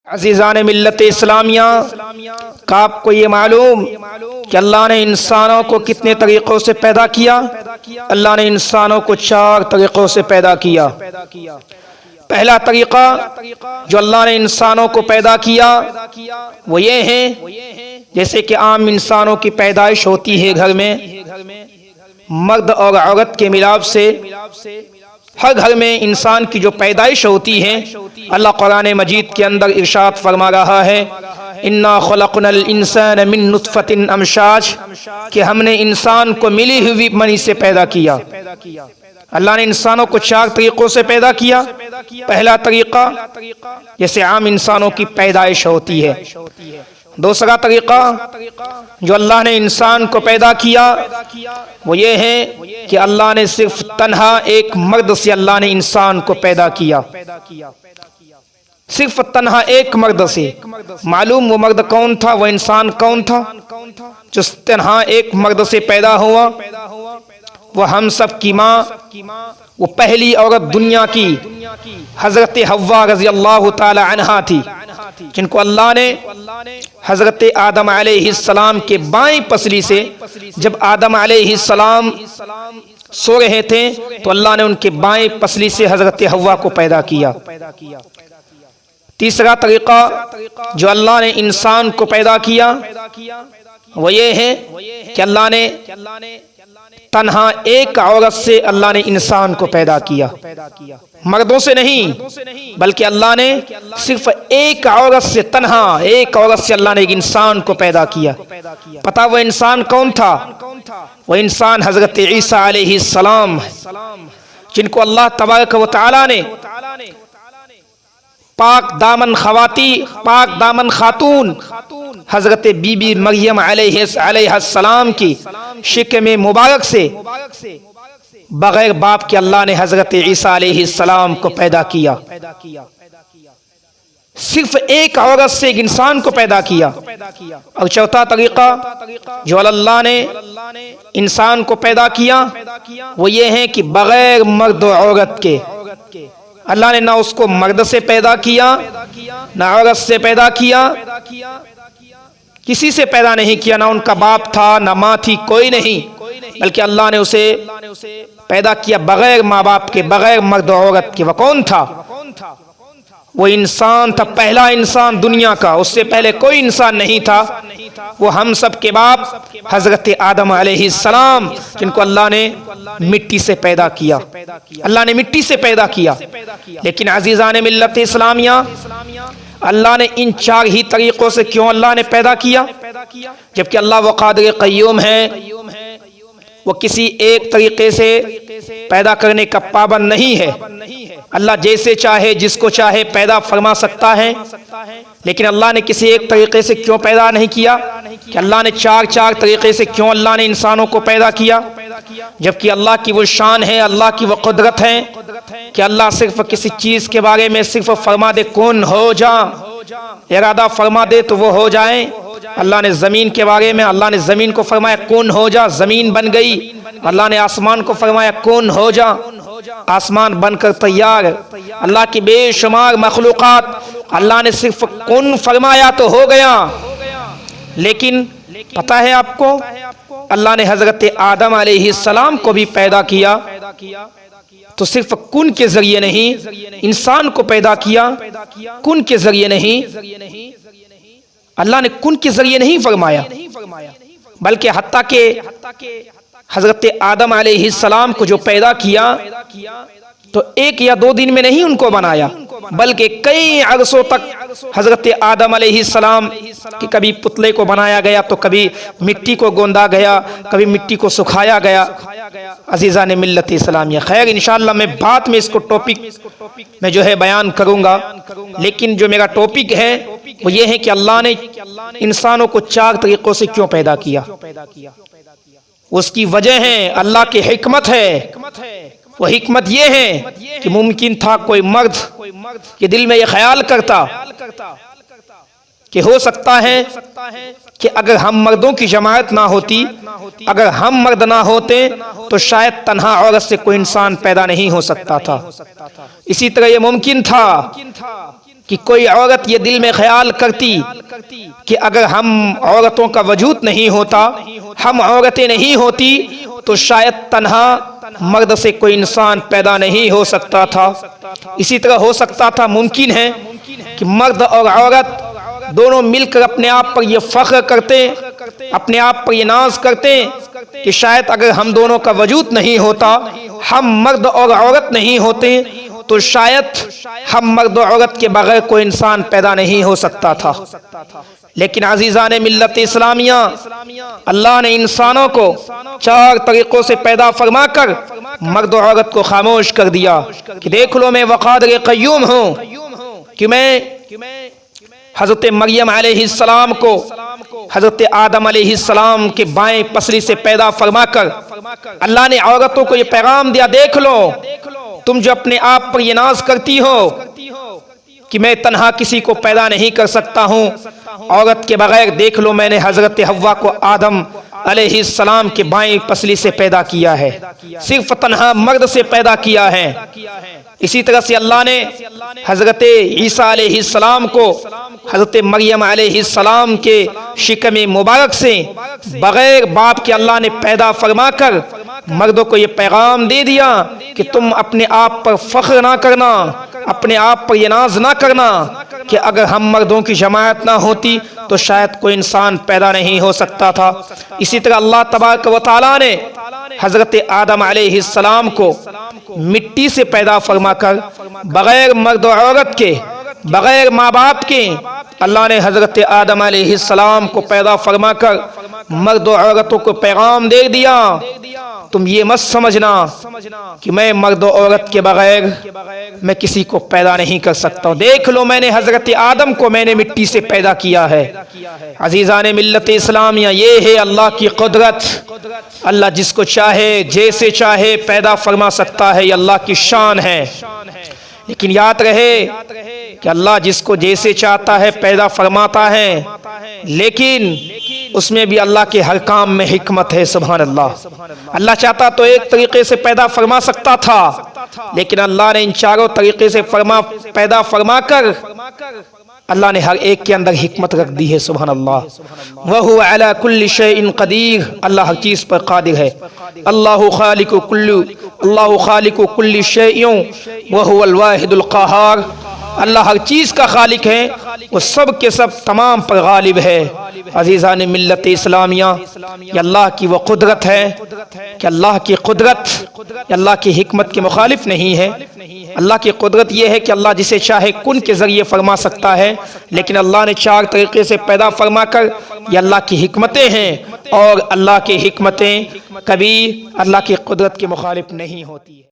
अज़ीज़ान मिल्लत इस्लामिया का आपको ये मालूम कि अल्लाह ने इंसानों को कितने तरीक़ों से पैदा किया। अल्लाह ने इंसानों को 4 तरीक़ों से पैदा किया। पहला तरीक़ा जो अल्लाह ने इंसानों को पैदा किया वो ये है, जैसे कि आम इंसानों की पैदाइश होती है घर में मर्द और औरत के मिलाप से। हर घर में इंसान की जो पैदाइश होती है, अल्लाह कुरान मजीद के अंदर इरशाद फरमा रहा है, इन्ना खलक़नल इंसान मिन नुत्फ़तिन अमशाज, कि हमने इंसान को मिली हुई मनी से पैदा किया। अल्लाह ने इंसानों को 4 तरीक़ों से पैदा किया। पहला तरीक़ा जैसे आम इंसानों की पैदाइश होती है। दूसरा तरीक़ा जो अल्लाह ने इंसान को पैदा किया वो ये है कि अल्लाह ने सिर्फ तन्हा एक मर्द से अल्लाह ने इंसान को पैदा किया, सिर्फ तन्हा एक मर्द से। मालूम वो मर्द कौन था, वो इंसान कौन था जो तन्हा एक मर्द से पैदा हुआ? वो हम सब की माँ, वो पहली औरत दुनिया की हजरत हव्वा रज़ी अल्लाह ताला अन्हा थी, जिनको अल्लाह ने हजरत आदम अलैहिस्सलाम के बाएं पसली से, जब आदम अलैहिस्सलाम सो रहे थे तो अल्लाह ने उनके बाएं पसली से हजरत हव्वा को पैदा किया। तीसरा तरीक़ा जो अल्लाह ने इंसान को पैदा किया वो ये है कि अल्लाह ने तन्हा एक औरत से अल्लाह ने इंसान को पैदा किया, मर्दों से नहीं, बल्कि अल्लाह ने सिर्फ एक औरत से, तन्हा एक औरत से अल्लाह ने एक इंसान को पैदा किया। पता वो इंसान कौन था? वो इंसान हजरत ईसा अलैहिस्सलाम, जिनको अल्लाह तबारक व तआला ने पाक दामन खवाती, पाक दामन खातून हजरत बीबी मरियम अलैहिस्सलाम की शिकम मुबारक से बगैर बाप के अल्लाह ने हजरत ईसा अलैहिस्सलाम को पैदा किया। सिर्फ एक औरत से एक इंसान को पैदा किया। और चौथा तरीक़ा जो अल्लाह ने इंसान को पैदा किया वो ये है कि बगैर मर्द और औरत के अल्लाह ने ना उसको मर्द से पैदा किया ना औरत से पैदा किया, किसी से पैदा नहीं किया, ना उनका बाप था ना माँ थी, कोई नहीं, बल्कि अल्लाह ने उसे पैदा किया बगैर माँ बाप के, बगैर मर्द और औरत के। वह कौन था? वो इंसान था, पहला इंसान दुनिया का, उससे पहले कोई इंसान नहीं था। वो हम सब के बाप हजरत आदम अलैहिस्सलाम, जिनको अल्लाह ने मिट्टी से पैदा किया, अल्लाह ने मिट्टी से पैदा किया। लेकिन अज़ीज़ान मिल्लत इस्लामिया, अल्लाह ने इन 4 ही तरीक़ों से क्यों अल्लाह ने पैदा किया? जबकि अल्लाह वो क़ादिर क़य्यूम है, वो किसी एक तरीक़े से पैदा करने का पाबंद नहीं है। अल्लाह जैसे चाहे जिसको चाहे पैदा फरमा सकता है, लेकिन अल्लाह ने किसी एक तरीक़े से क्यों पैदा नहीं किया? कि अल्लाह ने 4 तरीक़े से क्यों अल्लाह ने इंसानों को पैदा किया? जबकि अल्लाह की वो शान है, अल्लाह की वो कुदरत है कि अल्लाह सिर्फ किसी चीज़ के बारे में सिर्फ फरमा दे कुन हो जा, इरादा फरमा दे तो वो हो जाए। अल्लाह ने ज़मीन के बारे में, अल्लाह ने ज़मीन को फरमाया कुन हो जा, ज़मीन बन गई। अल्लाह ने आसमान को फरमाया कुन हो जा, आसमान बनकर तैयार। अल्लाह की बेशुमार मखलूक़ात, अल्लाह ने सिर्फ कुन फरमाया तो हो गया। लेकिन पता है आपको, अल्लाह ने हजरत आदम अलैहिस्सलाम को भी पैदा किया तो सिर्फ कुन के जरिए नहीं, इंसान को पैदा किया कुन के जरिए नहीं। अल्लाह ने कुन के जरिए नहीं फरमाया, बल्कि हत्ता के हजरत आदम अलैहिस्सलाम को जो पैदा किया तो 1 या 2 दिन में नहीं उनको बनाया, बल्कि कई अरसों तक हजरत आदम अलैहिस्सलाम के कभी पुतले को बनाया गया, तो कभी मिट्टी को गोंदा गया, कभी मिट्टी को सुखाया गया। अज़ीज़ान मिल्लत इस्लामिया, खैर इंशाअल्लाह मैं बाद में इसको टॉपिक में जो है बयान करूँगा, लेकिन जो मेरा टॉपिक है वो ये है कि अल्लाह ने इंसानों को 4 तरीक़ों से क्यों पैदा किया। उसकी वजह है, अल्लाह की हिकमत है। वो हिकमत ये है कि मुमकिन था कोई मर्द के दिल में ये ख्याल करता कि हो सकता है कि अगर हम मर्दों की जमात ना होती, अगर हम मर्द ना होते तो शायद तन्हा औरत से कोई इंसान पैदा नहीं हो सकता था। इसी तरह ये मुमकिन था कि कोई औरत ये दिल में ख्याल करती कि अगर हम औरतों का वजूद नहीं होता, हम औरतें नहीं होती, तो शायद तन्हा मर्द से कोई इंसान पैदा नहीं हो सकता था। इसी तरह हो सकता था, मुमकिन है कि मर्द और औरत दोनों मिलकर अपने आप पर ये फख्र करते, अपने आप पर ये नाज करते कि शायद अगर हम दोनों का वजूद नहीं होता, हम मर्द और औरत नहीं होते, तो शायद हम मर्द और औरत के बगैर कोई इंसान पैदा नहीं हो सकता था। लेकिन अजीज़ान मिल्लत इस्लामिया, अल्लाह ने इंसानों को 4 तरीक़ों से पैदा फरमाकर मर्द और औरत को खामोश कर दिया कि देख लो, मैं वक़ादिर क़य्यूम हूँ कि मैं हज़रत मरियम अलैहिस्सलाम को हज़रत आदम अलैहिस्सलाम के बाएं पसली से पैदा फरमाकर अल्लाह ने औरतों को ये पैगाम दिया, देख लो, तुम जो अपने आप पर ये नाज करती हो कि मैं तन्हा किसी को पैदा नहीं कर सकता हूँ औरत के बगैर, देख लो मैंने हज़रत हव्वा को आदम अलैहिस्सलाम के बाएं पसली से पैदा किया है, सिर्फ तन्हा मर्द से पैदा किया है। इसी तरह से अल्लाह ने हज़रत ईसा अलैहिस्सलाम को हज़रत मरियम अलैहिस्सलाम के शिकम मुबारक से बगैर बाप के अल्लाह ने पैदा फरमाकर मर्दों को ये पैगाम दे दिया कि तुम अपने आप पर फख्र ना करना, अपने आप पर ये नाज ना करना कि अगर हम मर्दों की जमात ना होती तो शायद कोई इंसान पैदा नहीं हो सकता था। इसी तरह अल्लाह तबारक व तआला ने हज़रत आदम अलैहिस्सलाम को मिट्टी से पैदा फरमाकर बगैर मर्द और औरत के, बगैर माँ बाप के अल्लाह ने हज़रत आदम अलैहिस्सलाम को पैदा फरमाकर मर्द और औरतों को पैगाम दे दिया, तुम ये मत समझना कि मैं मर्द और औरत के बगैर मैं किसी को पैदा नहीं कर सकता हूँ। देख लो, मैंने हज़रत आदम को मैंने मिट्टी से पैदा किया है। अजीज़ान मिल्लत इस्लामिया, ये है अल्लाह की कुदरत। अल्लाह जिसको चाहे जैसे चाहे पैदा फरमा सकता है, ये अल्लाह की शान है। लेकिन याद रहे कि अल्लाह जिसको जैसे चाहता है पैदा फरमाता है, लेकिन उसमें भी अल्लाह के हर काम में हिकमत है। सुभान अल्लाह। अल्लाह चाहता तो एक तरीके से पैदा फरमा सकता था, लेकिन अल्लाह ने इन चारों तरीके से पैदा फरमाकर अल्लाह ने हर एक के अंदर हिकमत रख दी है। सुभान अल्लाह। वहु अला कुल्ली शैइन क़दीर, अल्लाह हर चीज़ पर कादिर है। अल्लाहु खालिकु कुल्ली शैइन वहुवल वाहिदुल क़हार, अल्लाह हर चीज़ का खालिक है, वो सब के सब तमाम पर गालिब है। अजीज़ान मिल्लत इस्लामिया, ये अल्लाह की वो कुदरत है कि अल्लाह की कुदरत अल्लाह की हिकमत के मुखालिफ नहीं है। अल्लाह की कुदरत ये है कि अल्लाह जिसे चाहे कुन के ज़रिए फरमा सकता है, लेकिन अल्लाह ने 4 तरीक़े से पैदा फरमा कर, ये अल्लाह की हिकमतें हैं और अल्लाह की हिकमतें कभी अल्लाह की कुदरत के मुखालिफ नहीं होती है।